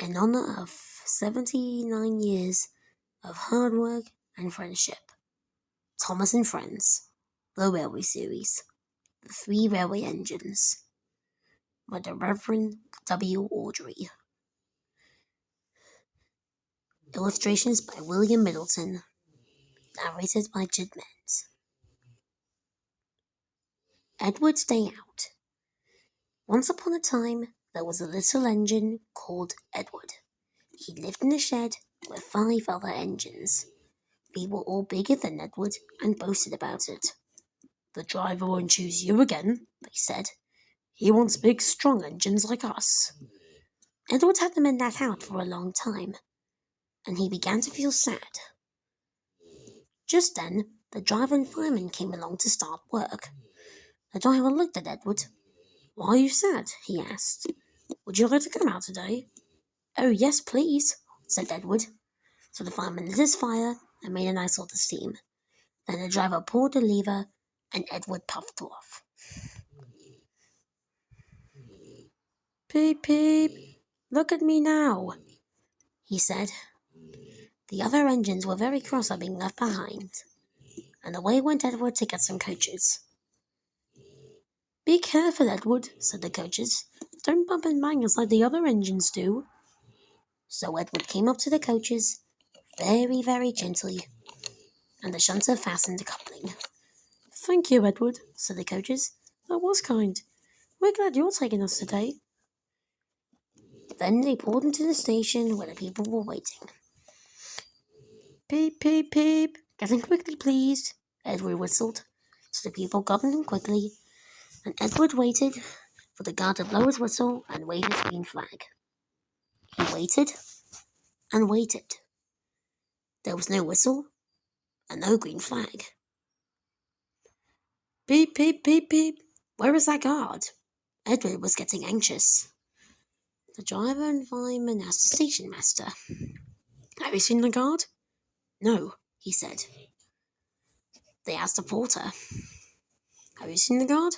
in honor of 79 years of hard work and friendship. Thomas and Friends, the Railway Series, The Three Railway Engines, by the Reverend W. Audrey. Illustrations by William Middleton, narrated by Jid Menz. Edward's Day Out. Once upon a time, there was a little engine called Edward. He lived in a shed with 5 other engines. They were all bigger than Edward and boasted about it. "The driver won't choose you again," they said. "He wants big, strong engines like us." Edward had them in that out for a long time, and he began to feel sad. Just then, the driver and fireman came along to start work. The driver looked at Edward. "Why are you sad?" he asked. "Would you like to come out today?" "Oh, yes, please," said Edward. So the fireman lit his fire and made a nice lot of steam. Then the driver pulled the lever, and Edward puffed off. "Peep, peep, look at me now," he said. The other engines were very cross at being left behind, and away went Edward to get some coaches. "Be careful, Edward," said the coaches. "Don't bump and bang us like the other engines do." So Edward came up to the coaches, very, very gently, and the shunter fastened the coupling. "Thank you, Edward," said the coaches. "That was kind. We're glad you're taking us today." Then they pulled into the station where the people were waiting. "Peep, peep, peep, get in quickly, please," Edward whistled. So the people got in quickly, and Edward waited for the guard to blow his whistle and wave his green flag. He waited and waited. There was no whistle and no green flag. "Peep, peep, peep, peep, where is that guard?" Edward was getting anxious. The driver and fireman asked the station master. "Have you seen the guard?" "No," he said. They asked the porter. "Have you seen the guard?"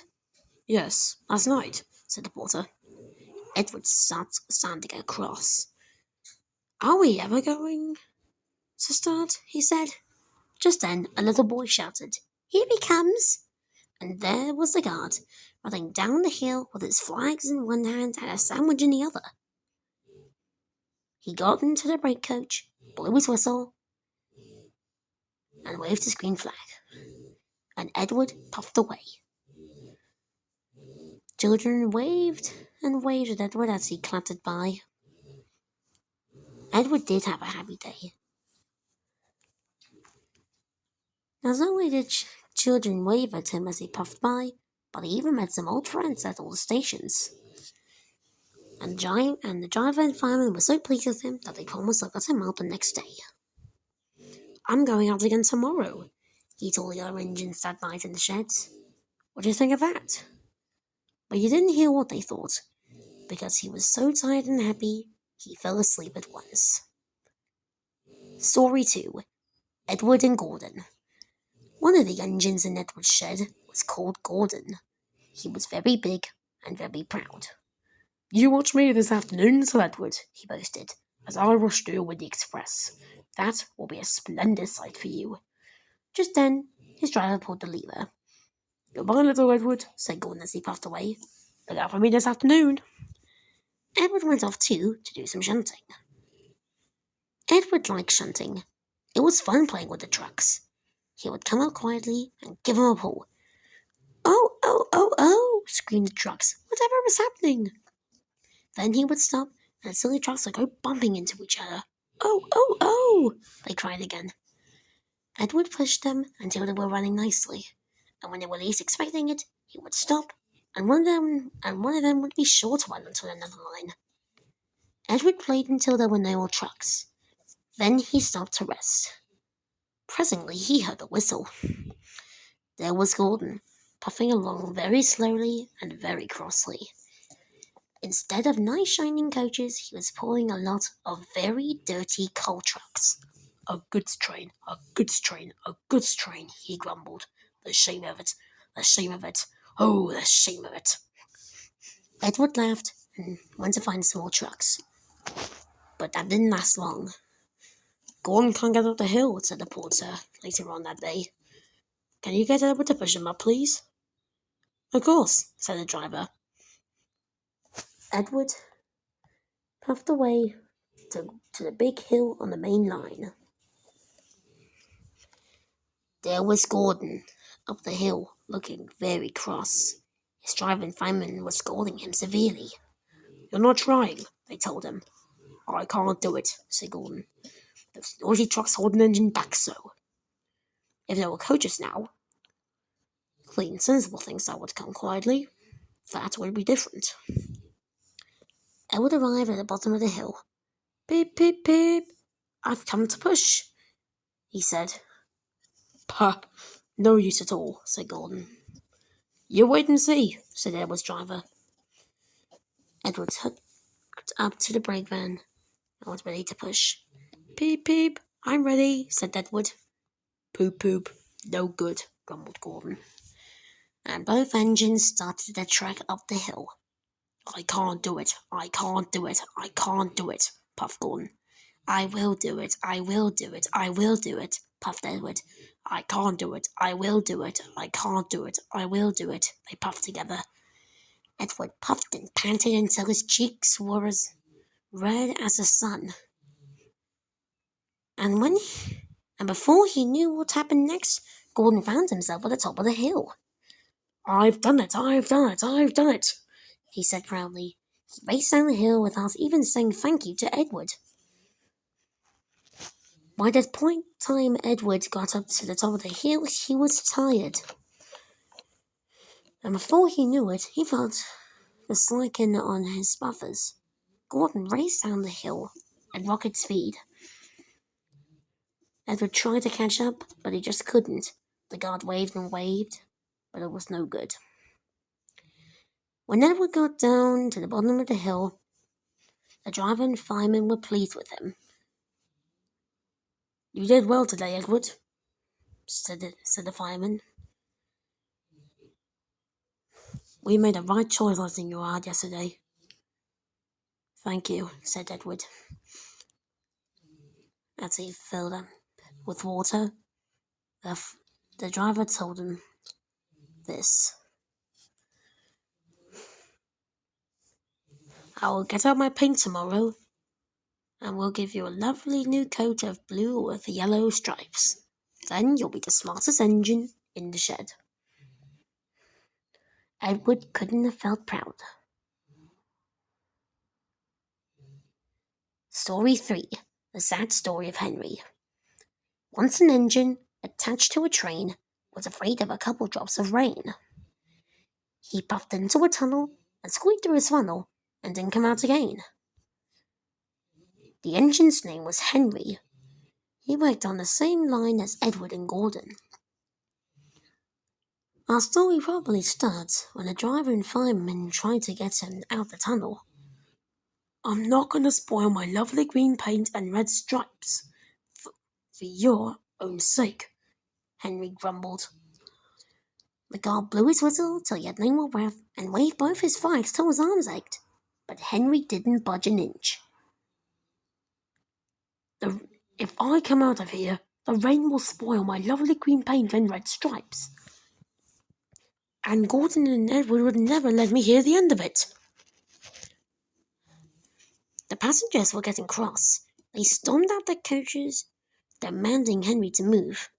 "Yes, last night," said the porter. Edward started to get cross. "Are we ever going to start?" he said. Just then a little boy shouted, "Here he comes!" And there was the guard, running down the hill with his flags in one hand and a sandwich in the other. He got into the brake coach, blew his whistle, and waved his green flag, and Edward puffed away. Children waved and waved at Edward as he clattered by. Edward did have a happy day. Not only did children wave at him as he puffed by, but he even met some old friends at all the stations. And the driver and fireman were so pleased with him that they promised to let him out the next day. "I'm going out again tomorrow," he told the other engines that night in the sheds. "What do you think of that?" But you didn't hear what they thought, because he was so tired and happy, he fell asleep at once. Story 2. Edward and Gordon. One of the engines in Edward's shed was called Gordon. He was very big and very proud. "You watch me this afternoon, Sir Edward," he boasted, "as I rush through with the express. That will be a splendid sight for you." Just then, his driver pulled the lever. "Goodbye, little Edward," said Gordon as he puffed away. "Look out for me this afternoon." Edward went off too to do some shunting. Edward liked shunting. It was fun playing with the trucks. He would come up quietly and give them a pull. "Oh, oh, oh, oh!" screamed the trucks. "Whatever is happening?" Then he would stop, and the silly trucks would go bumping into each other. "Oh, oh, oh!" they cried again. Edward pushed them until they were running nicely, and when they were least expecting it, he would stop, and one of them would be sure to run onto another line. Edward played until there were no more trucks. Then he stopped to rest. Presently he heard a whistle. There was Gordon, puffing along very slowly and very crossly. Instead of nice shining coaches, he was pulling a lot of very dirty coal trucks. "A goods train, a goods train, a goods train," he grumbled. "The shame of it, the shame of it, oh, the shame of it." Edward laughed and went to find some more trucks. But that didn't last long. Gordon can't get up the hill, said the porter later on that day. Can you get Edward to push him up, please? Of course, said the driver. Edward puffed away to the big hill on the main line. There was Gordon, up the hill, looking very cross. His driving fireman was scolding him severely. You're not trying, they told him. I can't do it, said Gordon. Those noisy trucks hold an engine back so. If there were coaches now, clean, sensible things that would come quietly, that would be different. Edward arrived at the bottom of the hill. Beep, beep, beep. I've come to push, he said. Pah, no use at all, said Gordon. You wait and see, said Edward's driver. Edward hooked up to the brake van and was ready to push. Peep, peep, I'm ready, said Edward. Poop, poop, no good, grumbled Gordon. And both engines started their trek up the hill. I can't do it, I can't do it, I can't do it, puffed Gordon. I will do it, I will do it, I will do it, puffed Edward. I can't do it, I will do it, I can't do it, I will do it, they puffed together. Edward puffed and panted until his cheeks were as red as the sun. And before he knew what happened next, Gordon found himself at the top of the hill. I've done it, I've done it, I've done it, he said proudly. He raced down the hill without even saying thank you to Edward. By the time Edward got up to the top of the hill, he was tired. And before he knew it, he felt the slacken on his buffers. Gordon raced down the hill at rocket speed. Edward tried to catch up, but he just couldn't. The guard waved and waved, but it was no good. When Edward got down to the bottom of the hill, the driver and fireman were pleased with him. You did well today, Edward, said the fireman. We made a right choice letting you out yesterday. Thank you, said Edward, as he filled up with water. The driver told him this. I will get out my paint tomorrow, and we'll give you a lovely new coat of blue with yellow stripes. Then you'll be the smartest engine in the shed. Edward couldn't have felt prouder. Story 3. The Sad Story of Henry. Once an engine attached to a train was afraid of a couple drops of rain. He puffed into a tunnel and squeaked through his funnel and didn't come out again. The engine's name was Henry. He worked on the same line as Edward and Gordon. Our story probably starts when the driver and fireman tried to get him out the tunnel. I'm not going to spoil my lovely green paint and red stripes for your own sake, Henry grumbled. The guard blew his whistle till he had no more breath and waved both his fives till his arms ached, but Henry didn't budge an inch. If I come out of here, the rain will spoil my lovely green paint and red stripes. And Gordon and Edward would never let me hear the end of it. The passengers were getting cross. They stormed out the coaches, demanding Henry to move.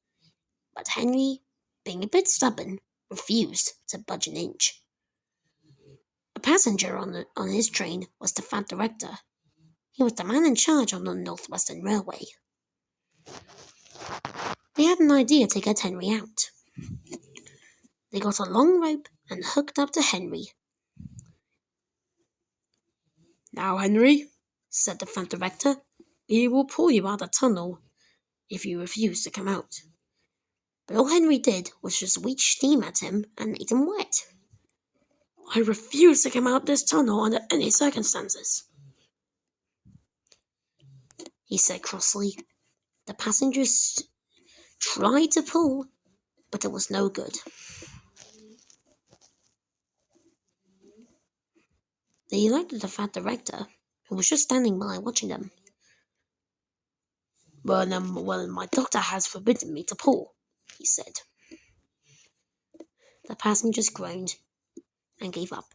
But Henry, being a bit stubborn, refused to budge an inch. A passenger on his train was the fat director. He was the man in charge on the Northwestern Railway. They had an idea to get Henry out. They got a long rope and hooked up to Henry. Now, Henry, said the fat director, we will pull you out of the tunnel if you refuse to come out. But all Henry did was just reach steam at him and make him wet. I refuse to come out this tunnel under any circumstances, he said crossly. The passengers tried to pull, but it was no good. They elected the fat director, who was just standing by watching them, Well, my doctor has forbidden me to pull, he said. The passengers groaned and gave up.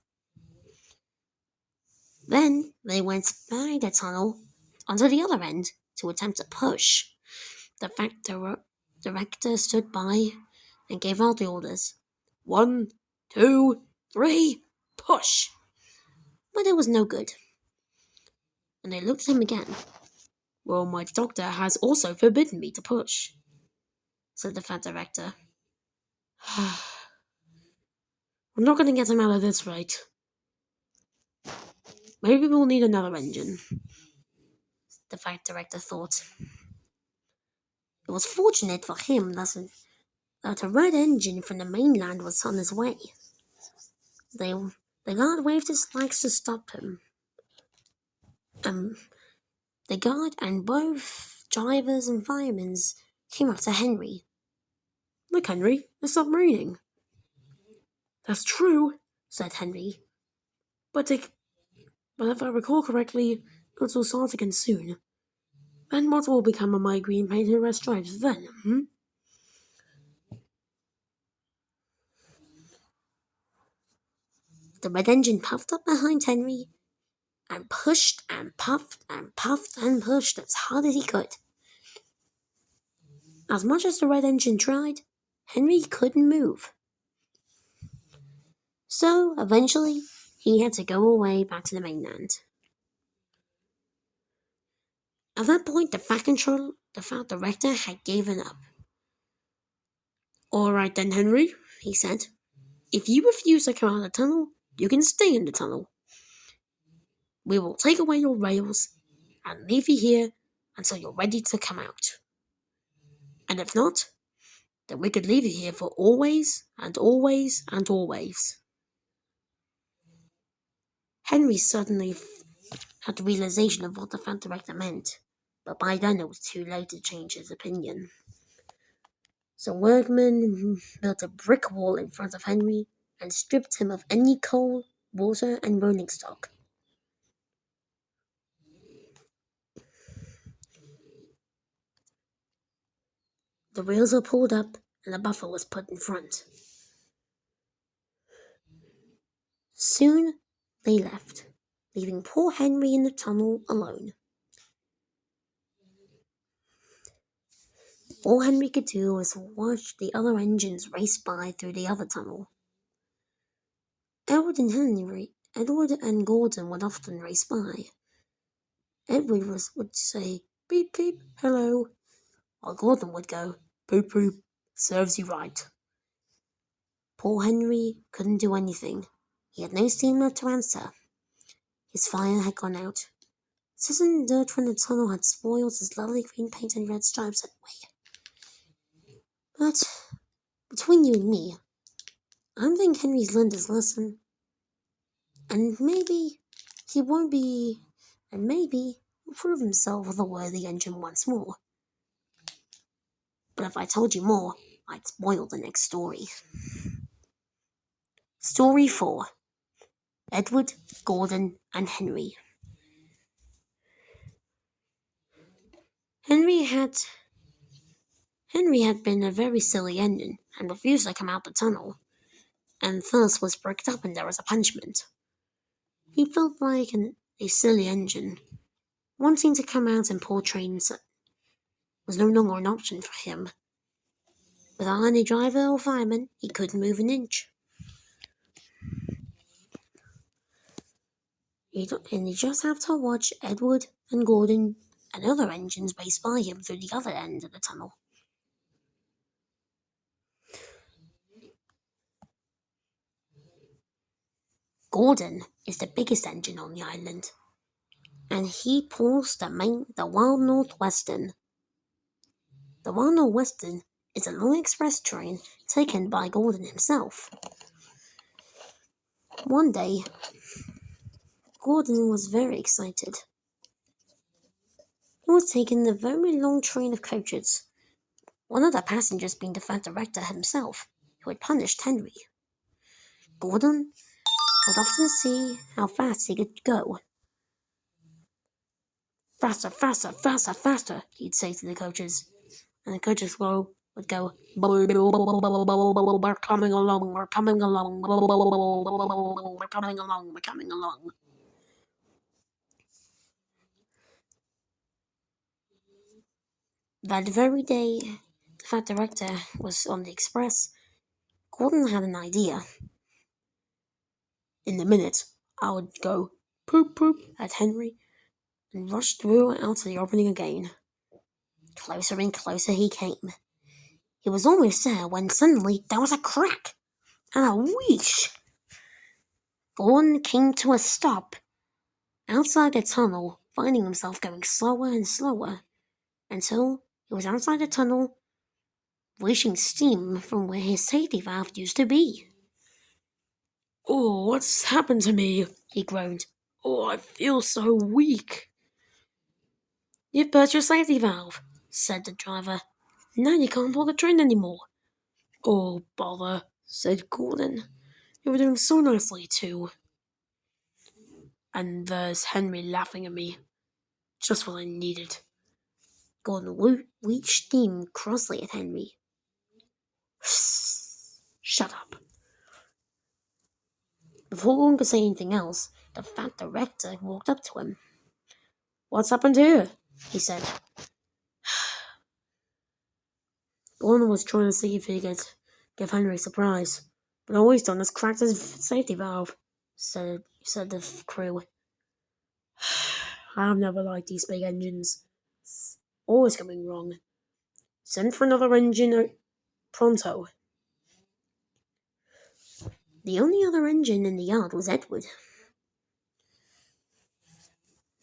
Then they went by the tunnel onto the other end to attempt to push. The director stood by and gave out the orders. 1, 2, 3, push! But it was no good. And they looked at him again. Well, my doctor has also forbidden me to push, said the fat director. We're not going to get him out of this right. Maybe we'll need another engine, the fat director thought. It was fortunate for him that a red engine from the mainland was on his way. The guard waved his flags to stop him. The guard and both drivers and firemen came up to Henry. Look, Henry, it's stopped raining. That's true, said Henry. But if I recall correctly, it will start again soon. Then what will become of my green painted red stripes then, The red engine puffed up behind Henry and pushed and puffed and puffed and pushed as hard as he could. As much as the red engine tried, Henry couldn't move. So, eventually, he had to go away back to the mainland. At that point, the fat director had given up. All right then, Henry, he said. If you refuse to come out of the tunnel, you can stay in the tunnel. We will take away your rails and leave you here until you're ready to come out. And if not, then we could leave you here for always and always and always. Henry suddenly had the realization of what the fat director meant, but by then it was too late to change his opinion. So workmen built a brick wall in front of Henry and stripped him of any coal, water, and rolling stock. The wheels were pulled up and a buffer was put in front. Soon they left, leaving poor Henry in the tunnel alone. All Henry could do was watch the other engines race by through the other tunnel. Edward and Gordon would often race by. Edward would say, beep beep, hello, while Gordon would go, poop poop, serves you right. Poor Henry couldn't do anything. He had no steam left to answer. His fire had gone out. Sudden dirt from the tunnel had spoiled his lovely green paint and red stripes anyway. But between you and me, I don't think Henry's learned his lesson. And maybe he'll prove himself with a worthy engine once more. But if I told you more, I'd spoil the next story. Story 4. Edward, Gordon, and Henry. Henry had been a very silly engine and refused to come out the tunnel, and thus was bricked up and there as a punishment. He felt like a silly engine. Wanting to come out and pull trains was no longer an option for him. Without any driver or fireman, he couldn't move an inch. And he just have to watch Edward and Gordon and other engines race by him through the other end of the tunnel. Gordon is the biggest engine on the island, and he pulls the Wild Northwestern. The Wild Northwestern is a long express train taken by Gordon himself. One day, Gordon was very excited. He was taking a very long train of coaches, one of the passengers being the fat director himself, who had punished Henry. Gordon would often see how fast he could go. Faster, faster, faster, faster, he'd say to the coaches. And the coaches would go, we're coming along, we're coming along, we're coming along, we're coming along. That very day, the fat director was on the express. Gordon had an idea. In a minute, I would go poop poop at Henry and rush through out to the opening again. Closer and closer he came. He was almost there when suddenly there was a crack and a whoosh. Gordon came to a stop outside the tunnel, finding himself going slower and slower until he was outside the tunnel, wishing steam from where his safety valve used to be. Oh, what's happened to me? He groaned. Oh, I feel so weak. You've burst your safety valve, said the driver. Now you can't pull the train anymore. Oh, bother, said Gordon. You were doing so nicely, too. And there's Henry laughing at me. Just what I needed. Gordon reached steam crossly at Henry. Shut up. Before Gordon could say anything else, the fat director walked up to him. What's happened here? He said. Gordon was trying to see if he could give Henry a surprise, but all he's done is cracked his safety valve, said the crew. I've never liked these big engines. It's always coming wrong. Send for another engine pronto. The only other engine in the yard was Edward.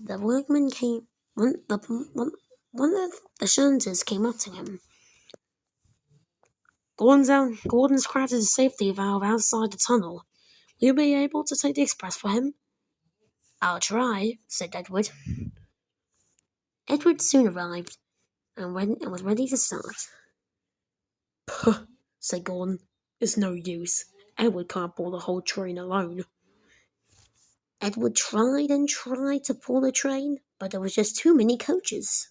The workman came. One of the shunters came up to him. Gordon's cracked his safety valve outside the tunnel. Will you be able to take the express for him? I'll try, said Edward. Edward soon arrived and was ready to start. Puh, said Gordon. It's no use. Edward can't pull the whole train alone. Edward tried and tried to pull the train, but there was just too many coaches.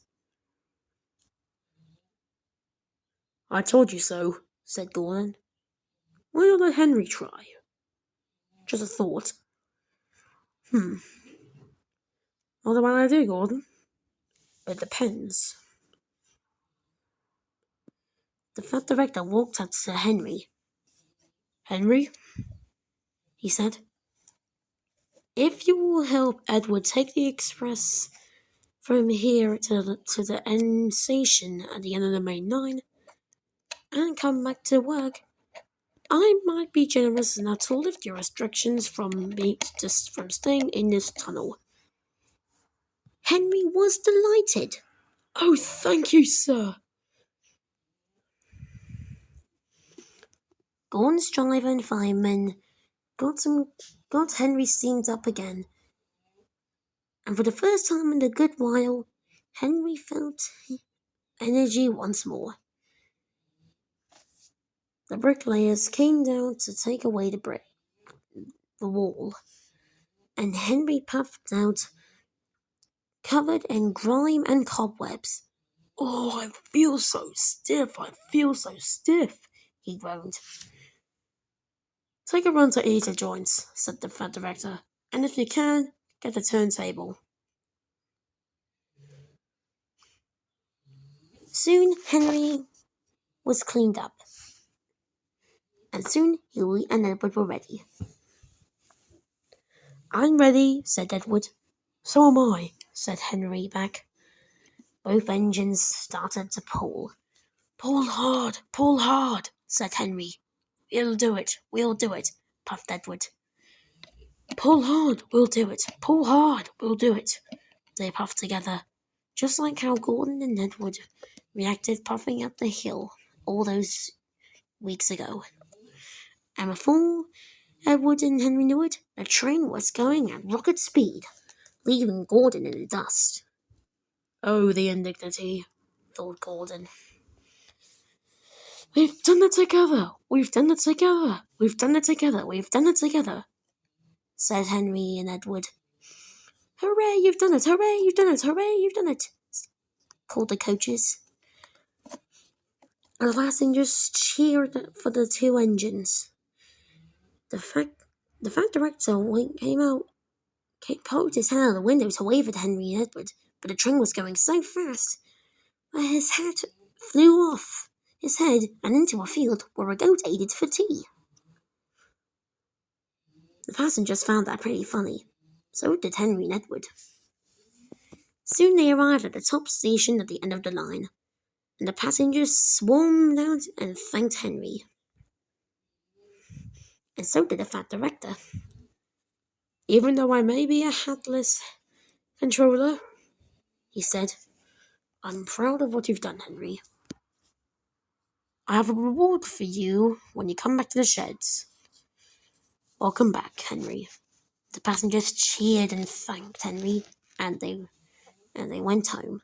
I told you so, said Gordon. Why not let Henry try? Just a thought. Not a bad idea, Gordon. But it depends. The fat director walked up to Henry. Henry, he said, if you will help Edward take the express from here to the end station at the end of the main line and come back to work, I might be generous enough to lift your restrictions from staying in this tunnel. Henry was delighted. Oh, thank you, sir. Gordon's driver and fireman got Henry steamed up again, and for the first time in a good while, Henry felt energy once more. The bricklayers came down to take away the wall, and Henry puffed out, covered in grime and cobwebs. Oh, I feel so stiff, he groaned. Take a run to eat joints, said the fat director, and if you can, get the turntable. Soon Henry was cleaned up, and soon Huey and Edward were ready. I'm ready, said Edward. So am I, said Henry back. Both engines started to pull. Pull hard, said Henry. We'll do it, puffed Edward. Pull hard, we'll do it, pull hard, we'll do it, they puffed together, just like how Gordon and Edward reacted puffing up the hill all those weeks ago. And before Edward and Henry knew it, the train was going at rocket speed, leaving Gordon in the dust. Oh, the indignity, thought Gordon. We've done it together, said Henry and Edward. "Hooray, you've done it! Hooray, you've done it! Hooray, you've done it!" called the coaches. And the passengers cheered for the two engines. The fact director poked his head out the window to wave at Henry and Edward, but the train was going so fast that his hat flew off his head and into a field where a goat ate it for tea. The passengers found that pretty funny. So did Henry and Edward. Soon they arrived at the top station at the end of the line, and the passengers swarmed out and thanked Henry. And so did the fat director. "Even though I may be a hatless controller," he said, "I'm proud of what you've done, Henry. I have a reward for you when you come back to the sheds." "Welcome back, Henry." The passengers cheered and thanked Henry, and they went home.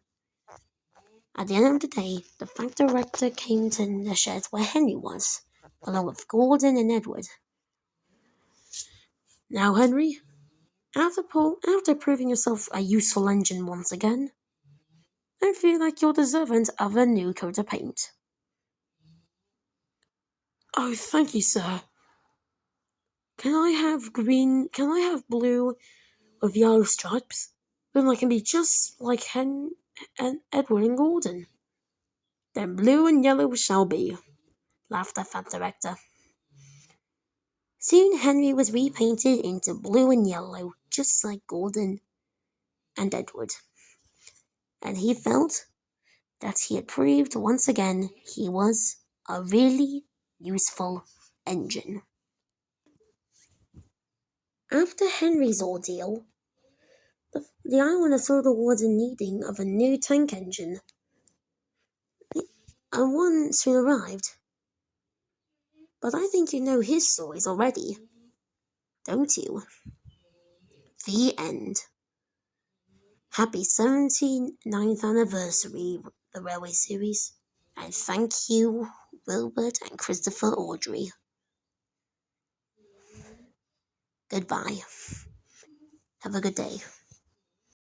At the end of the day, the fat director came to the shed where Henry was, along with Gordon and Edward. "Now, Henry, after proving yourself a useful engine once again, I feel like you're deserving of a new coat of paint." "Oh, thank you, sir. Can I have blue with yellow stripes? Then I can be just like Edward and Gordon." "Then blue and yellow shall be," laughed the fat director. Soon Henry was repainted into blue and yellow, just like Gordon and Edward, and he felt that he had proved once again he was a really useful engine. After Henry's ordeal, the island saw towards the needing of a new tank engine, and one soon arrived. But I think you know his stories already, don't you? The end. Happy 79th anniversary, the Railway series, and thank you, Wilbert and Christopher Audrey. Goodbye. Have a good day.